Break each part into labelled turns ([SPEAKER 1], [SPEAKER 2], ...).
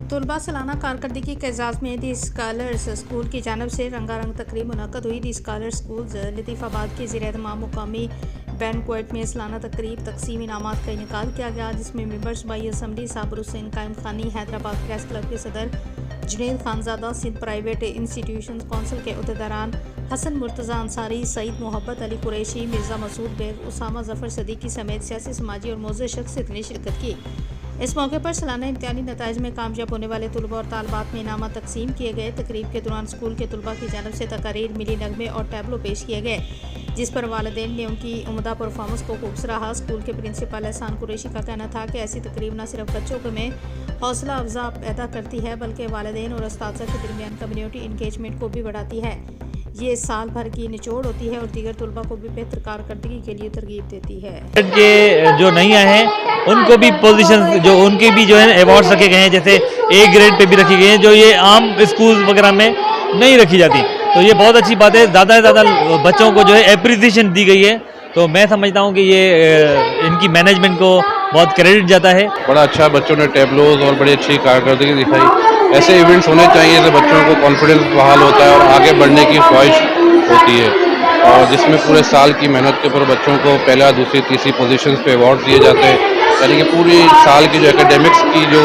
[SPEAKER 1] तलबा सालाना कारकर्दगी के एजाज़ में दी स्कॉलर्स स्कूल की जानब से रंगारंग तकरीब मुनक़द हुई। दी स्कॉलर्स स्कूल लतीफ़ाबाद के ज़ेर-ए-एहतमाम मुकामी बैंक्वेट में सालाना तकरीब तकसीम इनामात का इनेकाल किया गया, जिसमें मेंबर्स बाई assembly Sabir Hussain Qaim Khani, Hyderabad press club के सदर Junaid Khanzada, Sindh private institution council के अहदेदारान हसन मुर्तज़ा अंसारी, सईद मोहब्बत अली कुरैशी, मिर्ज़ा मसूद बेग, उसामा जफ़र सदीकी समेत सियासी, समाजी और मौजूद शख्सियत ने शिरकत की। इस मौके पर सालाना इम्तिहानी नताइज में कामयाब होने वाले तलबा और तालबात में इनामात तकसीम किए गए। तकरीब के दौरान स्कूल के तलबा की जानब से तकारीर, मिली नगमे और टैबलो पेश किए गए, जिस पर वालिदैन ने उनकी उम्दा परफॉर्मेंस को खूब सराहा। स्कूल के प्रिंसिपल एहसान कुरैशी का कहना था कि ऐसी तकरीब न सिर्फ बच्चों में हौसला अफजा पैदा करती है, बल्कि वालिदैन और उस्ताज़ा के दरमियान कम्युनिटी इंगेजमेंट को भी बढ़ाती है। ये साल भर की निचोड़ होती है और दीगर तलबा को भी बेहतर कारकर्दगी के लिए तरगीब देती है।
[SPEAKER 2] के जो नहीं आए हैं उनको भी पोजीशन जो उनके भी जो है अवार्ड्स रखे गए हैं, जैसे ए ग्रेड पे भी रखी गई हैं, जो ये आम स्कूल वगैरह में नहीं रखी जाती। तो ये बहुत अच्छी बात है, ज़्यादा से ज़्यादा बच्चों को जो है एप्रिसिएशन दी गई है। तो मैं समझता हूँ कि ये इनकी मैनेजमेंट को बहुत क्रेडिट जाता है।
[SPEAKER 3] बड़ा अच्छा बच्चों ने टैबलोज और बड़ी अच्छी कारकर्दगी दिखाई। ऐसे इवेंट्स होने चाहिए जिससे बच्चों को कॉन्फिडेंस बहाल होता है और आगे बढ़ने की ख्वाहिश होती है, और जिसमें पूरे साल की मेहनत के ऊपर बच्चों को पहला, दूसरी, तीसरी पोजीशंस पे अवार्ड दिए जाते हैं। यानी कि पूरी साल की जो एकेडमिक्स की जो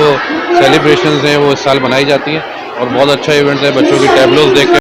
[SPEAKER 3] सेलिब्रेशंस हैं वो इस साल बनाई जाती हैं और बहुत अच्छा इवेंट है। बच्चों की टैबलोज देख के